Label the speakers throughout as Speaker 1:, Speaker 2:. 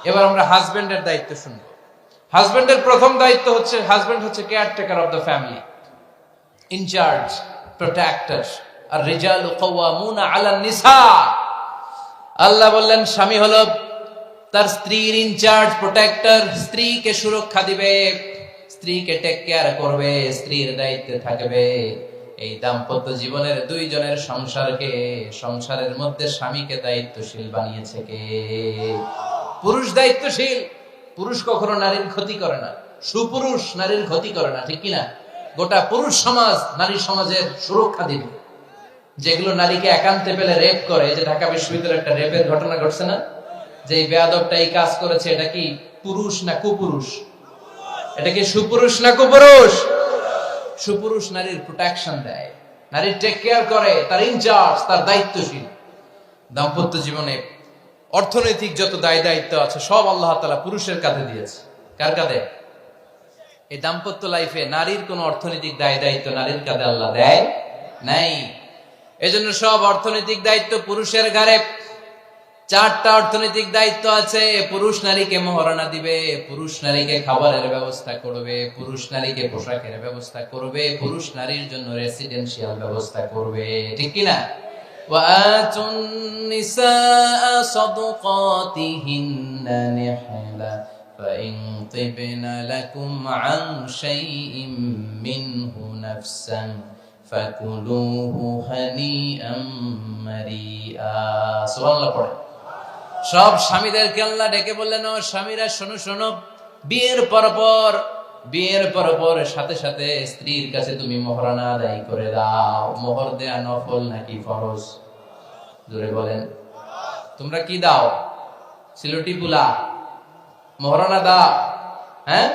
Speaker 1: এবার আমরা হাজবেন্ডের দায়িত্ব শুনবো। হাজবেন্ডের প্রথম দায়িত্ব হচ্ছে, হাজবেন্ড হচ্ছে caretaker of the family, in charge, protector. আর রিজালু কাওয়ামুনা আলান নিসা। আল্লাহ বললেন স্বামী হলো তার স্ত্রীর ইনচার্জ, প্রোটেক্টর, স্ত্রীকে সুরক্ষা দিবে, স্ত্রীকে টেক কেয়ার করবে, স্ত্রীর দায়িত্বে থাকবে। এই দাম্পত্য জীবনের দুইজনের সংসারকে, সংসারের মধ্যে স্বামীকে দায়িত্বশীল বানিয়েছে কে? পুরুষ দায়িত্বশীল। পুরুষ কখনো নারীর ক্ষতি করে না, সুপুরুষ নারীর ক্ষতি করে না, ঠিক কিনা? গোটা পুরুষ সমাজ নারী সমাজের সুরক্ষা দিবে। যেগুলো নারীকে একান্তে পেলে রেপ করে, যে ঢাকা বিশ্ববিদ্যালয়ে একটা রেপের ঘটনা ঘটছে না, যে এই বেয়াদবটা এই কাজ করেছে, এটা কি পুরুষ না কুপুরুষ? এটা কি সুপুরুষ না কুপুরুষ? সুপুরুষ নারীর প্রোটেকশন দেয়, নারীর টেক কেয়ার করে, তার ইনচার্জ, তার দায়িত্বশীল। দাম্পত্য জীবনে অর্থনৈতিক যত দায় দায়িত্ব আছে সব আল্লাহ তাআলা পুরুষের কাঁধে দিয়েছে। কার কাঁধে? এই দাম্পত্য লাইফে নারীর কোন অর্থনৈতিক দায় দায়িত্ব নারীর কাঁধে আল্লাহ দেয় নাই। এজন্য সব অর্থনৈতিক দায়িত্ব পুরুষের ঘাড়ে। 4টা অর্থনৈতিক দায়িত্ব আছে। পুরুষ নারীকে মহারণা দিবে, পুরুষ নারীকে খাবারের ব্যবস্থা করবে, পুরুষ নারীকে পোশাকের ব্যবস্থা করবে, পুরুষ নারীর জন্য রেসিডেন্সিয়াল ব্যবস্থা করবে, ঠিক কিনা? وآتوا النساء صدقاتهن نحلة فإن طبن لكم عن شيء منه نفسا فكلوه هنيئا مريئا। সুবহানাল্লাহ পড়ে। সব স্বামীদেরকে আল্লাহ ডেকে বললেন, ও স্বামীরা শোনো শোনো, বিয়ের পর সাথে সাথে স্ত্রীর কাছে তুমি মোহরানা আদায় করে দাও। মোহর দেয়া নফল নাকি ফরজ? জোরে বলেন। তোমরা কি দাও? সিলটি পুলা মোহরানা দাও? হ্যাঁ,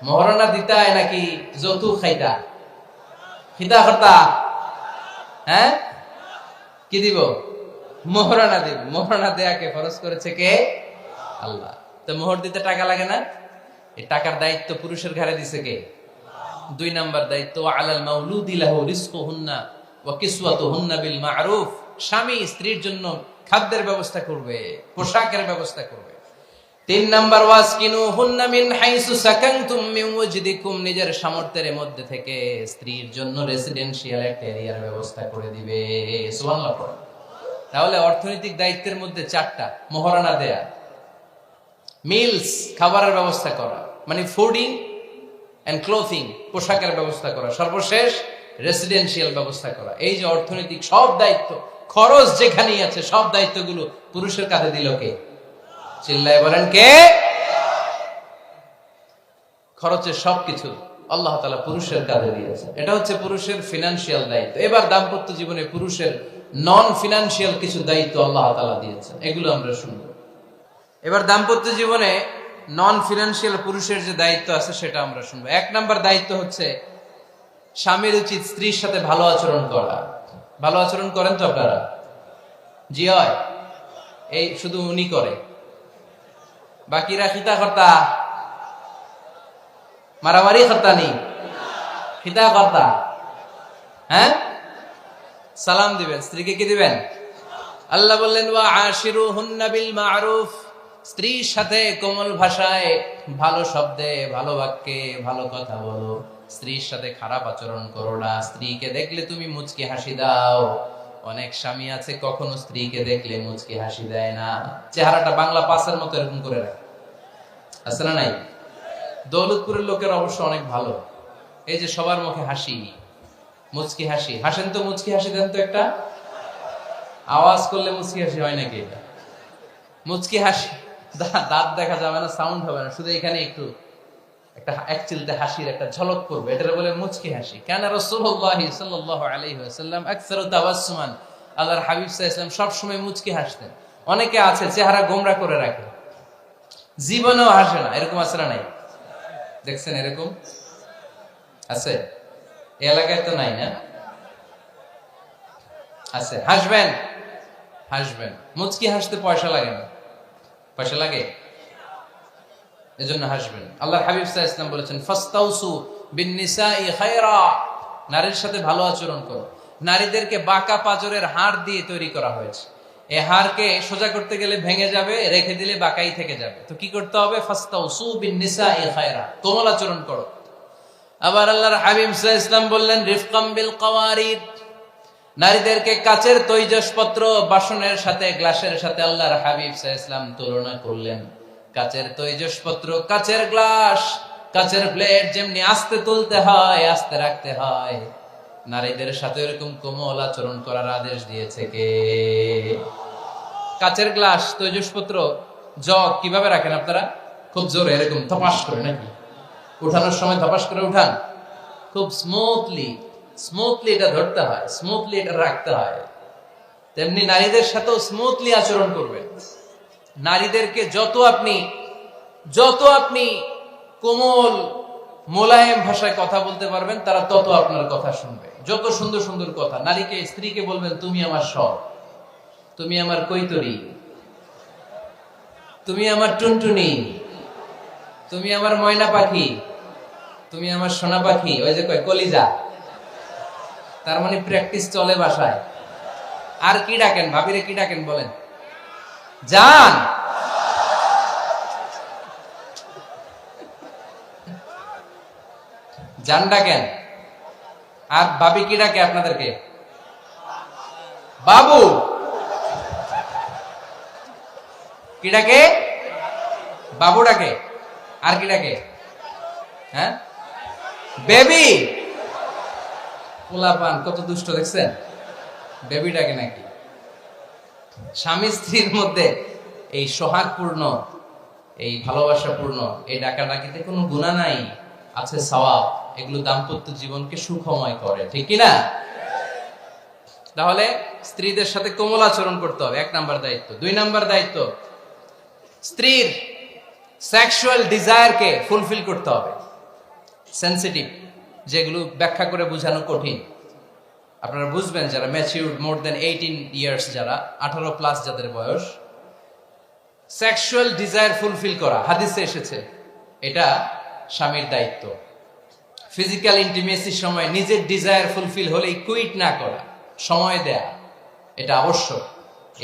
Speaker 1: মোহরানা দিতায় নাকি যৌতুক খাইতা? খিতা করতা? হ্যাঁ, কি দিব? মোহরানা দিব। মোহরানা দেয়াকে ফরজ করেছে কে? আল্লাহ। তো মোহর দিতে টাকা লাগে না? এই টাকার দায়িত্ব পুরুষের ঘাড়ে দিছে কে? 2 নাম্বার দায়িত্ব, আলাল মাউলুদি লাহু রিজকুহুন্না ওয়া কিসওয়াতুহুন্না বিল মা'রুফ। স্বামী স্ত্রীর জন্য খাদ্যের ব্যবস্থা করবে, পোশাকের ব্যবস্থা করবে। 3 নাম্বার, ওয়াসকিনুহুন্না মিন হাইসু সাকানতুম মিন ওয়াজদিকুম। নিজের সামর্থ্যের মধ্যে থেকে স্ত্রীর জন্য রেসিডেন্সিয়াল একটা এরিয়ার ব্যবস্থা করে দিবে। সুবহানাল্লাহ পড়ে। তাহলে অর্থনৈতিক দায়িত্বের মধ্যে 4টা: মোহরানা দেয়া, মিলস খাবারের ব্যবস্থা করা, মানে ফুডিং এন্ড ক্লোথিং, পোশাকের ব্যবস্থা করা, সর্বশেষ রেসিডেন্সিয়াল ব্যবস্থা করা। এই যে অর্থনৈতিক সব দায়িত্ব, খরচ যেখানেই আছে, সব দায়িত্বগুলো পুরুষের কাঁধে দিল কে? চিল্লায় বলেন কে? খরচের সবকিছু আল্লাহ তাআলা পুরুষের কাঁধে দিয়েছে। এটা হচ্ছে পুরুষের ফিনান্সিয়াল দায়িত্ব। এবার দাম্পত্য জীবনে পুরুষের নন ফিনান্সিয়াল কিছু দায়িত্ব আল্লাহ তাআলা দিয়েছেন, এগুলো আমরা শুনব। এবার দাম্পত্য জীবনে নন ফিনান্সিয়াল পুরুষের যে দায়িত্ব আছে সেটা আমরা শুনবো। 1 নাম্বার দায়িত্ব হচ্ছে, স্বামীর উচিত স্ত্রীর সাথে ভালো আচরণ করা। ভালো আচরণ করেন তো আপনারা? জি হয়। এই শুধু উনি করে, বাকিরা খিতা কর্তা, মারামারি কর্তা নেই, খিতা কর্তা। হ্যাঁ, সালাম দিবেন, স্ত্রীকে কি দিবেন? আল্লাহ বললেন, ওয়া আশিরুহুন্না বিল মা'রুফ। স্ত্রীর সাথে কোমল ভাষায়, ভালো শব্দে, ভালো বাক্যে, ভালো কথা বলো। স্ত্রীর সাথে খারাপ আচরণ করো না। স্ত্রীকে দেখলে তুমি মুচকি হাসি দাও। অনেক স্বামী আছে কখনো স্ত্রীকে দেখলে মুচকি হাসি দেয় না, চেহারাটা বাংলা পাসের মতো এরকম করে রাখে। আছে না নাই? দৌলতপুরের লোকের অবশ্য অনেক ভালো। এই যে সবার মুখে হাসি, মুচকি হাসি। হাসেন তো, মুচকি হাসি দেন তো একটা। আওয়াজ করলে মুচকি হাসি হয় নাকি? এটা মুচকি হাসি, দাঁত দেখা যাবে না, সাউন্ড হবে না, শুধু এখানে একটু একটা এক চিলতে হাসির একটা ঝলক পড়বে, এটা বলে মুচকি হাসি। কেন? রাসূলুল্লাহ সাল্লাল্লাহু আলাইহি ওয়াসাল্লাম আকসারু তাবাসসুমান। আল্লাহর হাবিব সাল্লাল্লাহু আলাইহি ওয়াসাল্লাম সব সময় মুচকি হাসতেন। অনেকে আছে চেহারা গোমরা করে রাখে, জীবনেও হাসে না, এরকম আছে না নাই? দেখছেন এরকম আছে? এই এলাকায় তো নাই না? আছে। হাসবেন, হাসবেন। মুচকি হাসতে পয়সা লাগে না। পয়সা লাগে? এজন্য হাসবেন। আল্লাহর হাবিব সাল্লাল্লাহু আলাইহি ওয়াসাল্লাম বলেছেন, ফাস্তাউসু বিন নিসাই খায়রা। নারীর সাথে ভালো আচরণ করো। নারীদেরকে বাঁকা পাজরের হাড় দিয়ে তৈরি করা হয়েছে। এই হাড়কে সোজা করতে গেলে ভেঙে যাবে, রেখে দিলে বাঁকাই থেকে যাবে। তো কি করতে হবে? ফাস্তাউসু বিন-নিসাই খায়রা, কোমল আচরণ করো। আবার আল্লাহর হাবিব সাল্লাল্লাহু আলাইহি ওয়াসাল্লাম বললেন, রিফকাম বিল কাওয়ারিদ, নারীদেরকে কাচের তৈজসপত্র বাসনের সাথে, গ্লাসের সাথে আল্লাহর হাবিব সাল্লাল্লাহু আলাইহি ওয়াসাল্লাম তুলনা করলেন। কাচের তৈজসপত্র, কাচের গ্লাস, কাচের প্লেট যেমনি আস্তে তুলতে হয়, আস্তে রাখতে হয়, নারীদের সাথে এরকম কোমল আচরণ করার আদেশ দিয়েছে কে? কাচের গ্লাস, তৈজসপত্র, জগ কিভাবে রাখেন আপনারা? খুব জোরে এরকম ধপাস করে নাকি? উঠানোর সময় ধপাস করে উঠান? খুব স্মুথলি এটা ধরতে হয়, স্মুথলি এটা রাখতে হয়। তেমনি নারীদের সাথেও স্মুথলি আচরণ করবেন। নারীদেরকে যত আপনি কোমল মোলায়েম ভাষায় কথা বলতে পারবেন, তারা তত আপনার কথা শুনবে। যত সুন্দর সুন্দর কথা, নারীকে, স্ত্রীকে বলবেন, তুমি আমার সব, তুমি আমার কৈতরি, তুমি আমার টুনটুনি, তুমি আমার ময়না পাখি, তুমি আমার সোনা পাখি। ওই যে কয় কলিজা, তার মানে প্র্যাকটিস চলে বাসায়। আর কি ডাকেন? ভাবিরে কি ডাকেন বলেন? জান। জান ডাকেন। আর ভাবি কি ডাকে আপনাদেরকে? বাবু। কি ডাকে? বাবু ডাকে। আর কি ডাকে? হ্যাঁ, বেবি। পোলাপান কত দুষ্ট দেখছেন, বেবি ডাকে নাকি? স্বামী স্ত্রীর মধ্যে এই সোহাগপূর্ণ, এই ভালোবাসাপূর্ণ এই ডাকাডাকিতে কোনো গুনাহ নাই, আছে সওয়াব। এগুলো দাম্পত্য জীবনকে সুখময় করে, ঠিক কিনা? তাহলে স্ত্রীদের সাথে কোমল আচরণ করতে হবে, 1 নাম্বার দায়িত্ব। 2 নাম্বার দায়িত্ব, স্ত্রীর সেক্সুয়াল ডিজায়ারকে ফুলফিল করতে হবে। সেনসিটিভ, যেগুলো ব্যাখ্যা করে বোঝানো কঠিন। আপনারা বুঝবেন যারা ম্যাচিউরড, মোর দেন 18 ইয়ার্স, যারা 18 প্লাস যাদের বয়স, সেক্সুয়াল ডিজায়ার ফুলফিল করা হাদিসে এসেছে, এটা স্বামীর দায়িত্ব। ফিজিক্যাল ইন্টিমেসির সময় নিজের ডিজায়ার ফুলফিল হলেই কুইট না করা, সময় দেয়া, এটা আবশ্যক।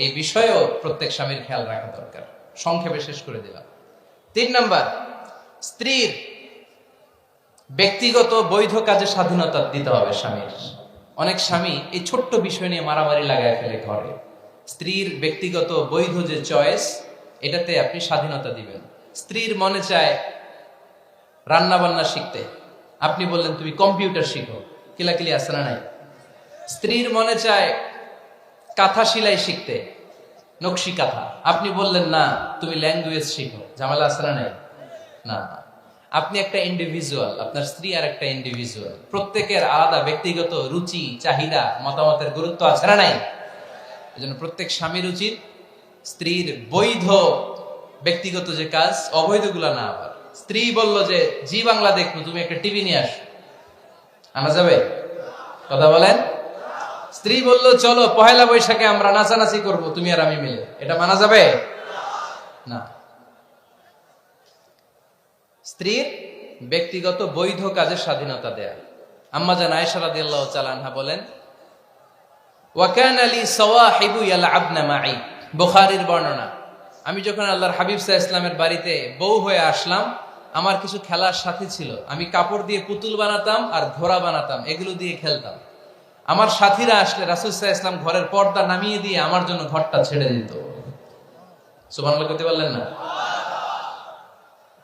Speaker 1: এই বিষয়েও প্রত্যেক স্বামীর খেয়াল রাখা দরকার। সংক্ষেপে শেষ করে দিলাম। 3 নাম্বার, স্ত্রীর ব্যক্তিগত বৈধ কাজে স্বাধীনতা দিতে হবে স্বামীর। অনেক স্বামী এই ছোট্ট বিষয় নিয়ে মারামারি লাগায় ফেলে ঘরে। স্ত্রীর ব্যক্তিগত বৈধ যে চয়েস, এটাতে আপনি স্বাধীনতা দিবেন। স্ত্রীর মনে চায় রান্না বান্না শিখতে, আপনি বললেন তুমি কম্পিউটার শিখো, কিলাকিলি আছে না নাই? স্ত্রীর মনে চায় কাঁথা সেলাই শিখতে, নকশি কাঁথা, আপনি বললেন না তুমি ল্যাঙ্গুয়েজ শিখো, ঝামেলা আছে না নাই? না, আপনি একটা ইন্ডিভিজুয়াল, আপনার স্ত্রী আর একটা ইন্ডিভিজুয়াল, প্রত্যেকের আলাদা ব্যক্তিগত রুচি, চাহিদা, মতামতের গুরুত্ব আছে না নাই? এজন্য প্রত্যেক স্বামীর উচিত স্ত্রীর বৈধ ব্যক্তিগত যে কাজ, অবৈধগুলা না। আবার স্ত্রী বলল যে জি বাংলা দেখবো, তুমি একটা টিভি নিয়ে আসো, আনা যাবে? কথা বলেন। স্ত্রী বলল চলো পহেলা বৈশাখে আমরা নাচানাচি করব, তুমি আর আমি মিলে, এটা মানা যাবে না। স্ত্রীর ব্যক্তিগত বৈধ কাজের স্বাধীনতা দেয়া। আম্মা জান আয়েশা রাদিয়াল্লাহু তাআলা আনহা বলেন, ওয়া কানা লি সাওয়াহিবু ইয়ালআবনা মাই, বুখারীর বর্ণনা, আমি যখন আল্লাহর হাবিব সাল্লাল্লাহু আলাইহি ওয়াসাল্লামের বাড়িতে বউ হয়ে আসলাম, আমার কিছু খেলার সাথী ছিল। আমি কাপড় দিয়ে পুতুল বানাতাম আর ঘোড়া বানাতাম, এগুলো দিয়ে খেলতাম। আমার সাথীরা আসলে রাসূল সাল্লাল্লাহু আলাইহি ওয়াসাল্লাম ঘরের পর্দা নামিয়ে দিয়ে আমার জন্য ঘরটা ছেড়ে দিত। সুবহানাল্লাহ করতে পারলেন না?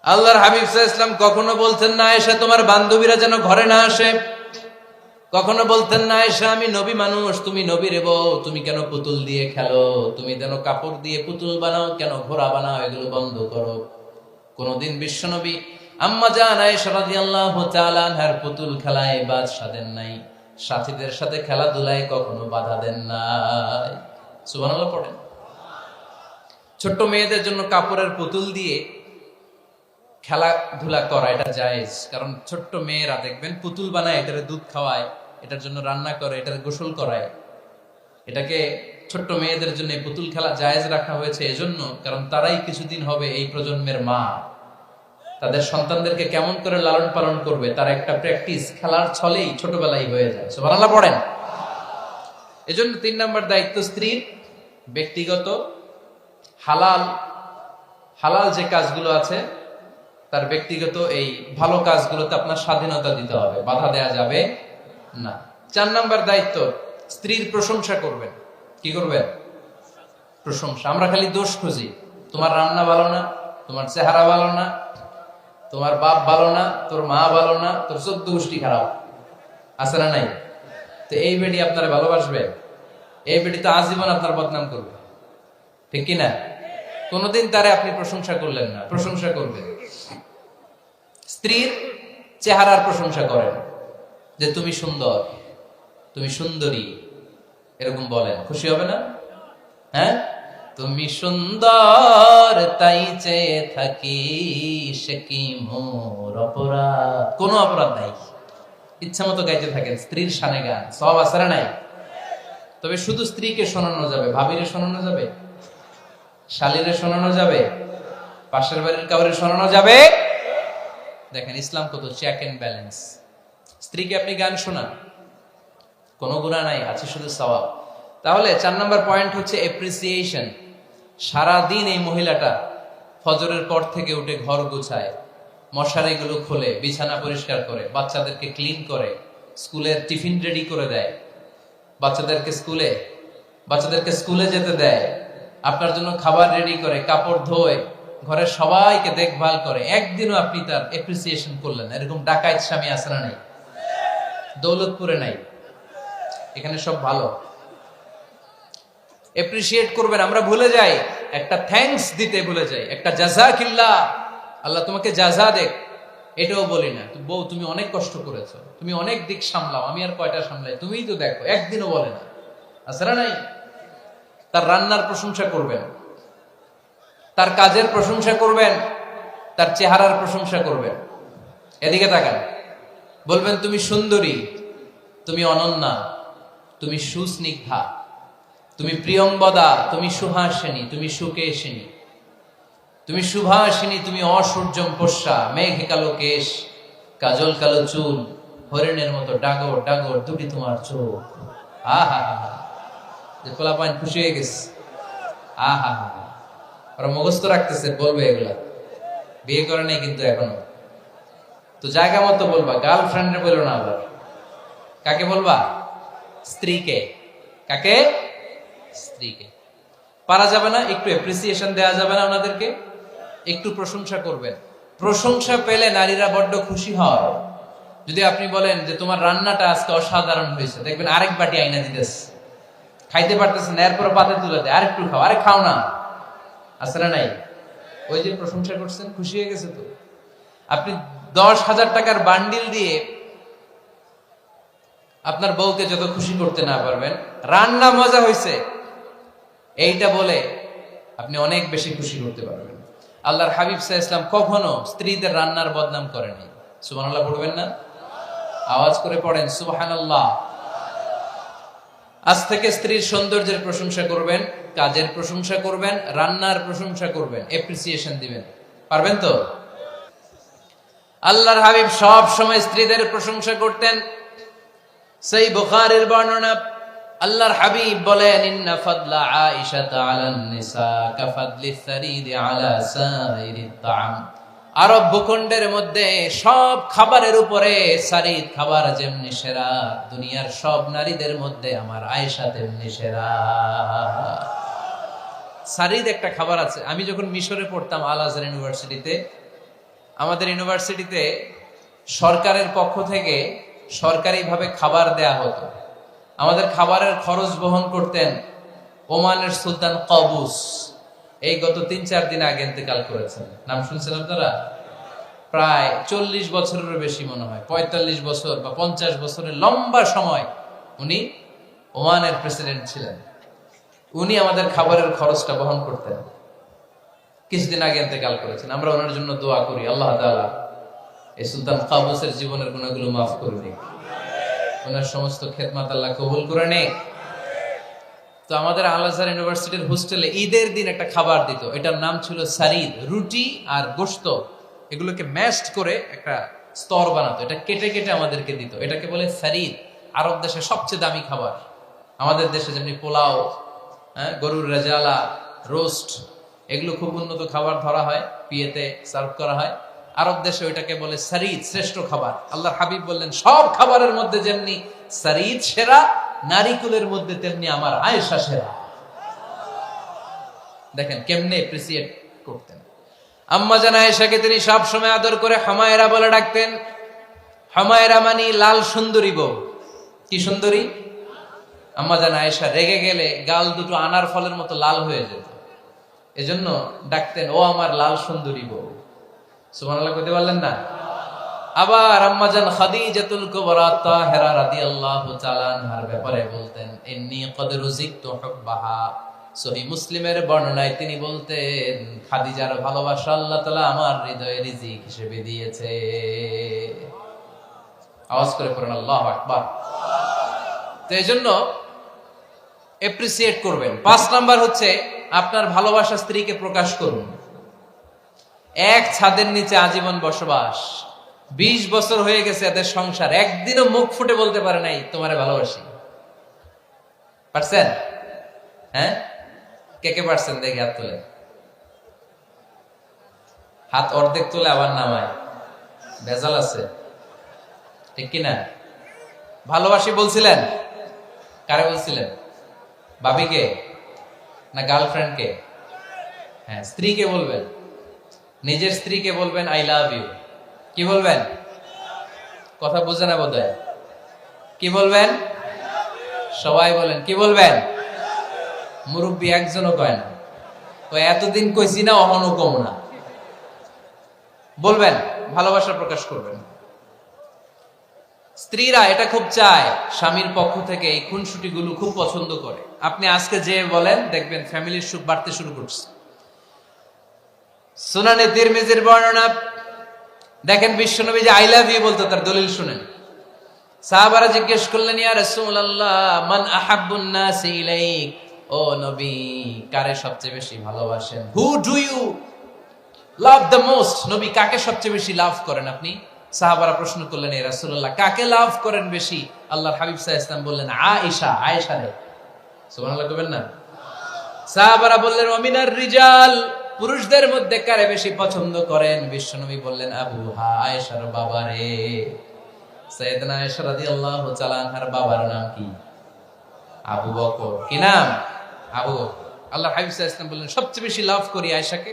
Speaker 1: আল্লাহর হাবিব সাল্লাল্লাহু আলাইহি ওয়াসাল্লাম কখনো বলতেন না আয়েশা তোমার বান্ধবীরা যেন ঘরে না আসে, কখনো বলতেন না আয়েশা আমি নবী মানুষ, তুমি নবীর বউ, তুমি কেন পুতুল দিয়ে খেলো, তুমি যেন কাপড় দিয়ে পুতুল বানাও, কেন ঘোড়া বানাও, এগুলো বন্ধ করো। কোনদিন বিশ্বনবী আম্মা জান আয়েশা রাদিয়াল্লাহু তাআলা আনহার পুতুল খেলায় বাধা দেন নাই, সাথীদের সাথে খেলাধুলায় কখনো বাধা দেন নাই। সুবহানাল্লাহ পড়েন। ছোট্ট মেয়েদের জন্য কাপড়ের পুতুল দিয়ে খেলাধুলা করা এটা জায়েজ, কারণ ছোট্ট মেয়েরা দেখবেন পুতুল বানায়, এটার দুধ খাওয়ায়, এটার জন্য রান্না করে, এটার গোসল করায়। এটাকে ছোট্ট মেয়েদের জন্য পুতুল খেলা জায়েজ রাখা হয়েছে এজন্য, কারণ তারাই কিছুদিন হবে এই প্রজন্মের মা। তাদের সন্তানদেরকে কেমন করে লালন পালন করবে তার একটা প্র্যাকটিস খেলার ছলেই ছোটবেলায় হয়ে যায়। সুবহানাল্লাহ পড়েন। এজন্য 3 নাম্বার দায়িত্ব স্ত্রীর ব্যক্তিগত হালাল হালাল যে কাজগুলো আছে তার ব্যক্তিগত এই ভালো কাজগুলোতে আপনার স্বাধীনতা দিতে হবে, বাধা দেয়া যাবে না। 4 নাম্বার দায়িত্ব, স্ত্রীর প্রশংসা করবেন। কি করবেন? প্রশংসা। আমরা খালি দোষ খুঁজি, তোমার রান্না ভালো না, তোমার চেহারা ভালো না, তোমার বাপ ভালো না, তোর মা ভালো না, তোর 14 গোষ্ঠী খারাপ, আছে না নাই? তো এই বেটি আপনারা ভালোবাসবে? এই বেটি তো আজীবন আপনার বদনাম করবে, ঠিক কিনা? কোনদিন তারে আপনি প্রশংসা করলেন না, প্রশংসা করবেন। স্ত্রীর চেহারার প্রশংসা করেন, যে তুমি সুন্দর, তুমি সুন্দরী, এরকম বলেন, খুশি হবে না? হ্যাঁ, তুমি সুন্দর তাই চেয়ে থাকি, সে কি মোর অপরাধ? কোনো অপরাধ নাই, ইচ্ছা মতো গাইতে থাকেন স্ত্রীর শানে গান, সব আছে না নাই? তবে শুধু স্ত্রীকে শোনানো যাবে, ভাবিরে শোনানো যাবে, শালীরে শোনানো যাবে, পাশের বাড়ির কাউরে শোনানো যাবে? দেখেন ইসলাম কত চেক এন্ড ব্যালেন্স। স্ত্রীকে আপনি গান শোনান, কোনো গুনাহ নাই, আছে শুধু সওয়াব। তাহলে 4 নাম্বার পয়েন্ট হচ্ছে এপ্রিসিয়েশন। সারাদিন এই মহিলাটা ফজরের পর থেকে উঠে ঘর গুছায়, মশারিগুলো খোলে, বিছানা পরিষ্কার করে, বাচ্চাদেরকে ক্লিন করে, স্কুলের টিফিন রেডি করে দেয়, বাচ্চাদেরকে স্কুলে যেতে দেয়, আপনার জন্য খাবার রেডি করে, কাপড় ধোয়, ঘরের সবাইকে দেখভাল করে। একদিনও আপনি তার এপ্রিসিয়েশন করলেন? এরকম ডাকাইত স্বামী আছে না নাই? দৌলতপুরে নাই, এখানে সব ভালো। এপ্রিসিয়েট করবেন। আমরা ভুলে যাই, একটা থ্যাঙ্কস দিতে ভুলে যাই, একটা জাযাকিল্লাহ, আল্লাহ তোমাকে জাযা দেখ, এটাও বলি না। বউ তুমি অনেক কষ্ট করেছো, তুমি অনেক দিক সামলাও, আমি আর কয়টা সামলাই, তুমিই তো দেখো, একদিনও বলে না, আছে না নাই? তার রান্নার প্রশংসা করবেন, তার কাজের প্রশংসা করবেন, তার চেহারার প্রশংসা করবেন। এদিকে তাকান, বলবেন তুমি সুন্দরী, তুমি অনন্যা, তুমি সুস্নিগ্ধা, তুমি প্রিয়ংবদা, তুমি সুহাসিনী, তুমি সুকেশিনী, তুমি সুভাষিনী, তুমি অসূর্যম পোষ্যা, মেঘে কালো কেশ, কাজল কালো চুল, হরিণের মতো ডাগর ডাগর দুটি তোমার চোখ। আহা হা হা, যে পোলাপাইন খুশি হয়ে গেছে। আহা হা, ওরা মুখস্থ রাখতেছে, বলবে এগুলা, বিয়ে করে নাই কিন্তু এখনো। তো জায়গা মতো বলবা, গার্লফ্রেন্ডে বলো না। আবার কাকে বলবা? স্ত্রীকে। কাকে? স্ত্রীকে। পারা যাবে না? একটু এপ্রিসিয়েশন দেওয়া যাবে না? ওনাদেরকে একটু প্রশংসা করবেন। প্রশংসা পেলে নারীরা বড্ড খুশি হয়। যদি আপনি বলেন যে তোমার রান্নাটা আজকে অসাধারণ হয়েছে, দেখবেন আরেক বাটি আইনা দিতেছে, খাইতে পারতেছে না, এরপর পাতে তুলে দেয়, আরেকটু খাও, আরে খাও না, আছে না নাই? ওই যে প্রশংসা করছেন, খুশি হয়ে গেছে। তো আপনি 10,000 টাকার বান্ডিল দিয়ে আপনার বউকে যত খুশি করতে না পারবেন, রান্না মজা হয়েছে এইটা বলে আপনি অনেক বেশি খুশি করতে পারবেন। আল্লাহর হাবিব সাল্লাল্লাহু আলাইহি ওয়াসাল্লাম কখনো স্ত্রীদের রান্নার বদনাম করেনি। সুবহানাল্লাহ পড়বেন না? আওয়াজ করে পড়েন সুবহানাল্লাহ। আজ থেকে স্ত্রীর সৌন্দর্যের প্রশংসা করবেন, কাজের প্রশংসা করবেন, রান্নার প্রশংসা করবেন, এপ্রিসিয়েশন দিবেন। পারবেন তো? আল্লাহর হাবিব সব সময় স্ত্রীদের প্রশংসা করতেন। সেই বুখারীর বর্ণনা, আল্লাহর হাবিব বলেন, ইন্না ফাদলা আয়েশা আলান নিসা কাফাদলিস সারিদি আলা সাইরিত তাআম। আরব ভূখণ্ডের মধ্যে সব খাবারের উপরে সারিদ খাবার যেমনি সেরা, দুনিয়ার সব নারীদের মধ্যে আমার আয়েশা তেমনি সেরা। সারিদ একটা খাবার আছে। আমি যখন মিশরে পড়তাম আল আজহার ইউনিভার্সিটিতে, আমাদের ইউনিভার্সিটিতে সরকারের পক্ষ থেকে সরকারিভাবে খাবার দেয়া হতো। আমাদের খাবারের খরচ বহন করতেন ওমানের সুলতান কবুস। এই গত 3-4 দিন আগে ইন্তেকাল করেছেন। নাম শুনছেন আপনারা? প্রায় 40 বছরেরও বেশি, মনে হয় 45 বছর বা 50 বছরের লম্বা সময় উনি ওমানের প্রেসিডেন্ট ছিলেন। উনি আমাদের খাবারের খরচটা বহন করতেন। কিছুদিন আগে ইন্তেকাল করেছেন। আমরা ওনার জন্য দোয়া করি, আল্লাহ তাআলা এই সুলতান কাবুসের জীবনের গুনাহগুলো মাফ করে দিন, ওনার সমস্ত খেদমত আল্লাহ কবুল করে নেক। তো আমাদের আল আজহার ইউনিভার্সিটির হোস্টেলে ঈদের দিন একটা খাবার দিত, এটার নাম ছিল সারিদ। রুটি আর গোশত এগুলোকে ম্যাশড করে একটা স্তর বানাতো, এটা কেটে কেটে আমাদেরকে দিত। এটাকে বলে সারিদ। আরব দেশে সবচেয়ে দামি খাবার। আমাদের দেশে যেমনি পোলাও, হ্যাঁ, গরুর রেজালা, রোস্ট, এগুলো খুব উন্নত খাবার ধরা হয়, বিয়েতে সার্ভ করা হয়। আরব দেশে ওইটাকে বলে সারিদ, শ্রেষ্ঠ খাবার। আল্লাহ হাবিব বললেন সব খাবারের মধ্যে যেমনি সারিদ সেরা, নারিকুলের মধ্যে তেমনি আমার আয়েশা সেরা। দেখেন কেমনে এপ্রিসিয়েট করতেন। আম্মা জান আয়েশাকে তিনি সব সময় আদর করে হামায়রা বলে ডাকতেন। হামায়রা মানে লাল সুন্দরী বউ। কি সুন্দরী? আম্মা জান আয়েশা রেগে গেলে গাল দুটো আনার ফলের মতো লাল হয়ে যেত, এজন্য ডাকতেন ও আমার লাল সুন্দরী বউ। সুবহানাল্লাহ কইতে পারলেন না? আবার আম্মা জান খাদিজাতুল কুবরা তাহেরা রাদিয়াল্লাহু তাআলা আনহার ব্যাপারে বলতেন ইন্নী ক্বাদ রুজিকতু হুব্বাহা। সহিহ মুসলিমের বর্ণনায় তিনি বলতেন খাদিজার ভালোবাসা আল্লাহ তাআলা আমার হৃদয়ে রিজিক হিসেবে দিয়েছে। আওয়াজ করে পড়েন আল্লাহু আকবার। তো এজন্য এপ্রিসিয়েট করবেন। 5 নাম্বার হচ্ছে আপনার ভালোবাসা স্ত্রীকে প্রকাশ করুন। এক ছাদের নিচে আজীবন বসবাস, 20 বছর হয়ে গেছে এদের সংসার, একদিনও মুখ ফুটে বলতে পারে নাই তোমারে ভালোবাসি। পারছেন? হ্যাঁ, কে কে পারছেন দেখি হাত তুলে। হাত অর্ধেক তুলে আবার নামায়, ভেজাল আছে, ঠিক কিনা? ভালোবাসি বলছিলেন? কারে বলছিলেন? ভাবিকে না গার্লফ্রেন্ডকে? হ্যাঁ, স্ত্রীকে বলবেন। নিজের স্ত্রীকে বলবেন আই লাভ ইউ। কি বলবেন? কথা বুঝে না বোধহয়। কি বলবেন? সবাই বলেন কি বলবেন? মুরব্বী একজনও কয় না, তো এতদিন কইছি না, অহনও কম না। বলবেন, ভালোবাসা প্রকাশ করবেন। স্ত্রীরা এটা খুব চায়, স্বামীর পক্ষ থেকে এই খুনসুটি গুলো খুব পছন্দ করে। আপনি আজকে যে বলেন দেখবেন ফ্যামিলির সুখ বাড়তে শুরু করছে। সুনানে তিরমিজির বর্ণনা দেখেন, বিশ্বনবী যে আই লাভ ইউ বলতো তার দলিল শুনেন। সাহাবারা জিজ্ঞেস করলেন ইয়া রাসূলুল্লাহ মান আহাব্বুন নাস ইলাইক, ও নবী কারে সবচেয়ে বেশি ভালোবাসেন? Who do you love the most? নবী কাকে সবচেয়ে বেশি লাভ করেন আপনি? সাহাবারা প্রশ্ন করলেন ইয়া রাসূলুল্লাহ কাকে লাভ করেন বেশি? আল্লাহর হাবিব সাল্লাল্লাহু আলাইহি ওয়াসাল্লাম বললেন আয়েশা, আয়েশা রে। সুবহানাল্লাহ কইবেন না? সাহাবারা বললেন ওয়ামিনার রিজাল, পুরুষদের মধ্যে কারে বেশি পছন্দ করেন? বিশ্বনবী বললেন আবুহা, আয়েশার বাবা রে। সাইয়েদনা আয়েশা রাদিয়াল্লাহু তাআলা আনহার বাবার নাম কি? আবু বকর। কি নাম? আবু বকর। আল্লাহর হাবিব সাল্লাল্লাহু আলাইহি ওয়াসাল্লাম বললেন সবচেয়ে বেশি লাভ করি আয়েশাকে।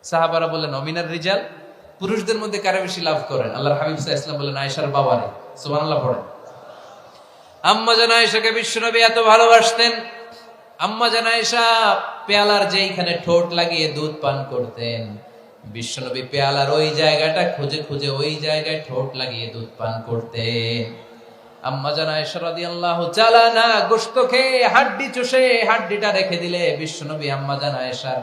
Speaker 1: সাহাবারা বললেন ওয়ামিনার রিজাল, পুরুষদের মধ্যে কারে বেশি লাভ করেন? আল্লাহর হাবিব সাল্লাল্লাহু আলাইহি ওয়াসাল্লাম বললেন আয়েশার বাবা রে। সুবহানাল্লাহ পড়েন। আম্মা জান আয়েশাকে বিশ্বনবী এত ভালোবাসতেন। আম্মা জান আয়েশা পেয়ালার যেইখানে ঠোঁট লাগিয়ে দুধ পান করতেন, বিশ্বনবী পেয়ালার ওই জায়গাটা খুঁজে খুঁজে ওই জায়গায় ঠোঁট লাগিয়ে দুধ পান করতেন। আম্মা জান আয়েশা রাদিয়াল্লাহু তাআলা আনহা গোশত খেয়ে হাড্ডি চুষে হাড্ডিটা রেখে দিলে বিশ্বনবী আম্মা জান আয়েশার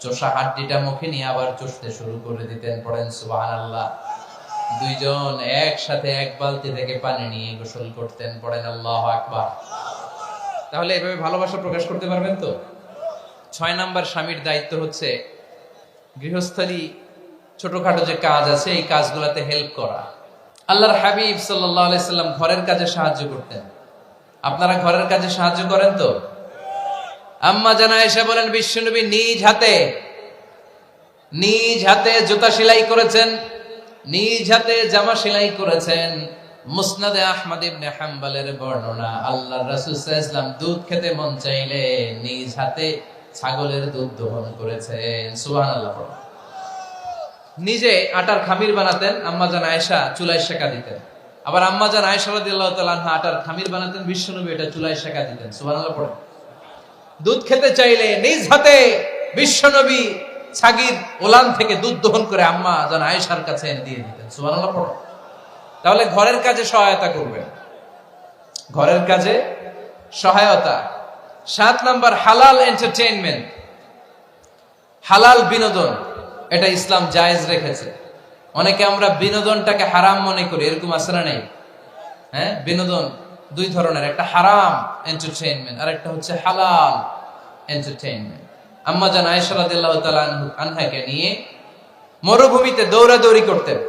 Speaker 1: চোষা হাড্ডিটা মুখে নিয়ে আবার চুষতে শুরু করে দিতেন। পড়েন সুবহানাল্লাহ। দুইজন একসাথে এক বালতি থেকে পানি নিয়ে গোসল করতেন। পড়েন আল্লাহু আকবার। তাহলে এভাবে ভালোবাসা প্রকাশ করতে পারবেন তো? 6 নাম্বার স্বামীর দায়িত্ব হচ্ছে গৃহস্থালী ছোটখাটো যে কাজ আছে এই কাজগুলোতে হেল্প করা। আল্লাহর হাবিব সাল্লাল্লাহু আলাইহি সাল্লাম ঘরের কাজে সাহায্য করতেন। আপনারা ঘরের কাজে সাহায্য করেন তো? আম্মা জান আয়েশা বলেন বিশ্বনবী নিজ হাতে জুতা সেলাই করেছেন, নিজ হাতে জামা সেলাই করেছেন। মুসনাদে আহমদ ইবনে হাম্বলের বর্ণনা, আল্লাহর রাসূল সাল্লাল্লাহু আলাইহি ওয়াসাল্লাম দুধ খেতে মন চাইলে নিজ হাতে ছাগলের দুধ দহন করেছেন। সুবহানাল্লাহ। নিজে আটার খামির বানাতেন, আম্মা জান আয়েশা চুলায় সেকা দিতেন। আবার আম্মা জান আয়েশা রাদিয়াল্লাহু তাআলা আনহা আটার খামির বানাতেন, বিশ্বনবী এটা চুলায় সেকা দিতেন। সুবহানাল্লাহ পড়েন। দুধ খেতে চাইলে নিজ হাতে বিশ্বনবী ছাগির ওলান থেকে দুধ দহন করে আম্মা জান আয়েশার কাছে এনে দিয়ে দিতেন। সুবহানাল্লাহ পড়েন। তাহলে ঘরের কাজে সহায়তা করবেন, ঘরের কাজে সহায়তা। 7 নাম্বার হালাল এন্টারটেইনমেন্ট, হালাল বিনোদন, এটা ইসলাম জায়েজ রেখেছে। অনেকে আমরা বিনোদনটাকে হারাম মনে করি, এরকম আছে না নেই? হ্যাঁ, বিনোদন 2 ধরনের, একটা হারাম এন্টারটেইনমেন্ট আর একটা হচ্ছে হালাল এন্টারটেইনমেন্ট। আম্মা জান আয়েশা রাদিয়াল্লাহু তাআলা আনহাকে নিয়ে মরুভূমিতে দৌড়াদৌড়ি করতেন।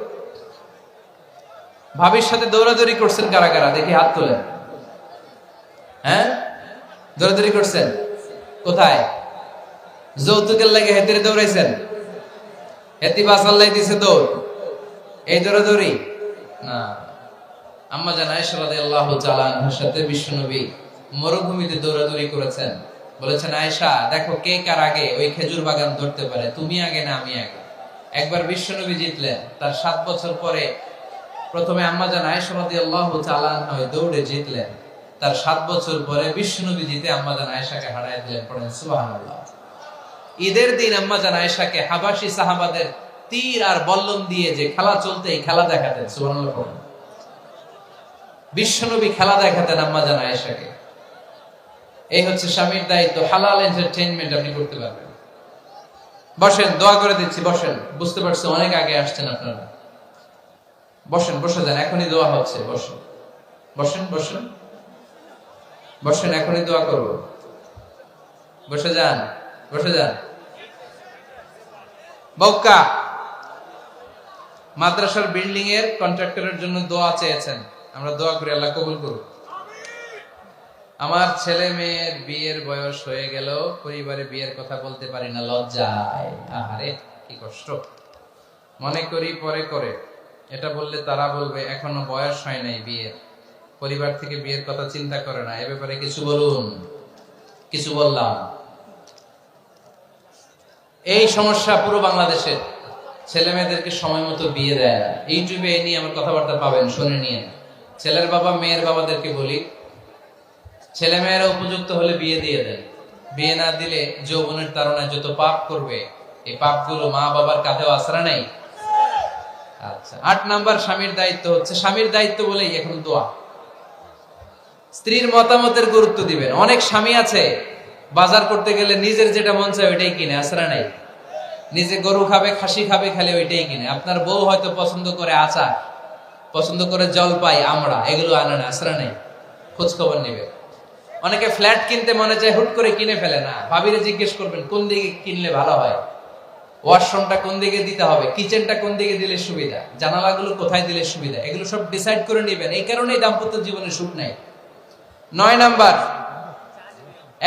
Speaker 1: ভাবির সাথে দৌড়াদৌড়ি করছেন কারা কারা? দেখি হাত তোলেন। হ্যাঁ, দৌড়াদৌড়ি করছেন? কোথায়? যৌতুকের লাগে হেতিরে দৌড়াইছেন? হেতি বাসাল্লাই দিছে দৌড়, এই দৌড়াদৌড়ি না। আম্মা জান আয়েশা রাদিয়াল্লাহু তাআলা আনহার সাথে বিশ্বনবী মরুভূমিতে দৌড়াদৌড়ি করেছেন। বলেছেন, আয়েশা দেখো কে কার আগে ওই খেজুর বাগান ধরতে পারে, তুমি আগে না আমি আগে। একবার বিশ্বনবী জিতলেন, তার 7 বছর পরে প্রথমে আম্মা জান আয়েশা রাদিয়াল্লাহু তাআলা আনহা ওই দৌড়ে জিতলেন। তার 7 বছর পরে বিশ্বনবী জিতে আম্মা জান আয়েশাকে হারায় দিলেন। পড়েন সুবহানাল্লাহ। ঈদের দিন আম্মা জান আয়েশাকে হাবাসী সাহাবাদের তীর আর বল্লম দিয়ে যে খেলা চলতে, এই খেলা দেখাতেন। সুবহানাল্লাহ পড়েন। বিশ্বনবী খেলা দেখাতেন আম্মা জান আয়েশাকে। এই হচ্ছে স্বামীর দায়িত্ব। হালাল এন্টারটেইনমেন্ট আপনি করতে পারবেন। বসেন, দোয়া করে দিচ্ছি, বসেন। বুঝতে পারছি অনেক আগে আসছেন আপনারা। বসেন, বসে যান, এখনই দোয়া হচ্ছে। বসেন বসেন বসেন বসেন, এখনই দোয়া করব। বসে যান, বসে যান। বক্কা মাদ্রাসার বিল্ডিং এর কন্ট্রাক্টরের জন্য দোয়া চেয়েছেন, আমরা দোয়া করি আল্লাহ কবুল করুন। আমার ছেলে মেয়ের বিয়ের বয়স হয়ে গেল, পরিবারে বিয়ের কথা বলতে পারি না, লজ্জায়। আরে কি কষ্ট। মনে করি পরে করে, এটা বললে তারা বলবে এখনো বয়স হয় নাই বিয়ের, পরিবার থেকে বিয়ের কথা চিন্তা করে না। এ ব্যাপারে কিছু বলুন। কিছু বললাম। এই সমস্যা পুরো বাংলাদেশে, ছেলে মেয়েদেরকে সময় মতো বিয়ে দেয় না। ইউটিউবে এই নিয়ে আমার কথাবার্তা পাবেন, শুনে নিয়ে। ছেলের বাবা মেয়ের বাবাদেরকে বলি, ছেলে মেয়েরা উপযুক্ত হলে বিয়ে দিয়ে দেন। বিয়ে না দিলে যৌবনের তাড়নায় যত পাপ করবে, এই পাপগুলো মা বাবার কাঁধেও আশ্রা নেই। আচ্ছা, 8 নাম্বার স্বামীর দায়িত্ব হচ্ছে, স্বামীর দায়িত্ব বলেই এখন দোয়া। স্ত্রীর মতামতের গুরুত্ব দিবেন। অনেক স্বামী আছে বাজার করতে গেলে নিজের যেটা মন চায় ওইটাই কিনে, আশ্রা নাই। নিজে গরু খাবে, খাসি খাবে, খালি ওইটাই কিনে। আপনার বউ হয়তো পছন্দ করে আচার, পছন্দ করে জলপাই, আমড়া, এগুলো আনে না, আশ্রা নেই। খোঁজ খবর নিবে। অনেকে ফ্ল্যাট কিনতে মনে চায়, হুট করে কিনে ফেলে না। ভাবিরে জিজ্ঞেস করবেন কোন দিকে কিনলে ভালো হয়, ওয়াশরুমটা কোন দিকে দিতে হবে, কিচেনটা কোন দিকে দিলে সুবিধা, জানালাগুলো কোথায় দিলে সুবিধা, এগুলো সব ডিসাইড করে নেবেন। এই কারণেই দাম্পত্য জীবনে সুখ নাই। 9 নাম্বার,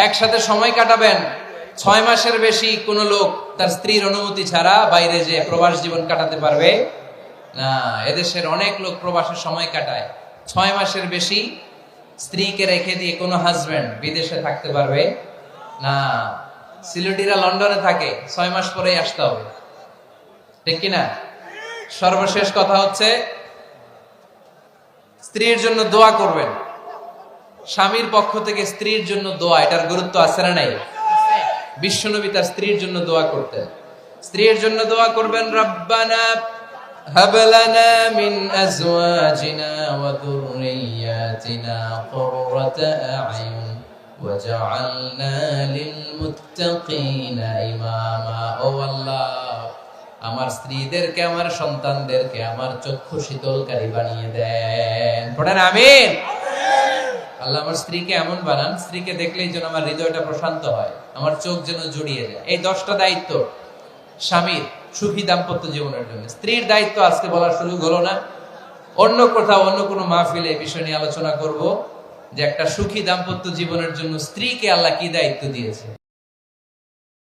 Speaker 1: একসাথে সময় কাটাবেন। 6 মাসের বেশি কোন লোক তার স্ত্রীর অনুমতি ছাড়া বাইরে যে প্রবাস জীবন কাটাতে পারবে না। এদেশের অনেক লোক প্রবাসে সময় কাটায়। 6 মাসের বেশি স্ত্রীকে রেখে দিয়ে কোনো হাজবেন্ড বিদেশে থাকতে পারবে না। সিলেটিরা লন্ডনে থাকে, 6 মাস পরেই আসতে হবে, ঠিক কিনা? সর্বশেষ কথা হচ্ছে, স্ত্রীর জন্য দোয়া করবেন। স্বামীর পক্ষ থেকে স্ত্রীর জন্য দোয়া, এটার গুরুত্ব আছে না নাই? বিশ্বনবী তার স্ত্রীর জন্য দোয়া করতেন। স্ত্রীর জন্য দোয়া করবেন, রব্বানা হাব লানা মিন আজওয়াজিনা ওয়া যুররিয়াতিনা কুররাতা আ'য়ুন ওয়াজআলনা লিল মুত্তাকিনা ইমামা। ও আল্লাহ, আমার স্ত্রীদেরকে, আমার সন্তানদেরকে আমার চক্ষু শীতলকারী বানিয়ে দেন। পড়েন আমিন। আল্লাহ আমার স্ত্রীকে এমন বানান, স্ত্রীকে দেখলেই যেন আমার হৃদয়টা প্রশান্ত হয়, আমার চোখ যেন জুড়িয়ে যায়। এই 10টা দায়িত্ব স্বামীর সুখী দাম্পত্য জীবনের জন্য। স্ত্রীর দায়িত্ব আজকে বলার সুযোগ হলো না, অন্য কোথাও অন্য কোনো মাহফিলে এই বিষয় নিয়ে আলোচনা করব, যে একটা সুখী দাম্পত্য জীবনের জন্য স্ত্রীকে আল্লাহ কি দায়িত্ব দিয়েছে।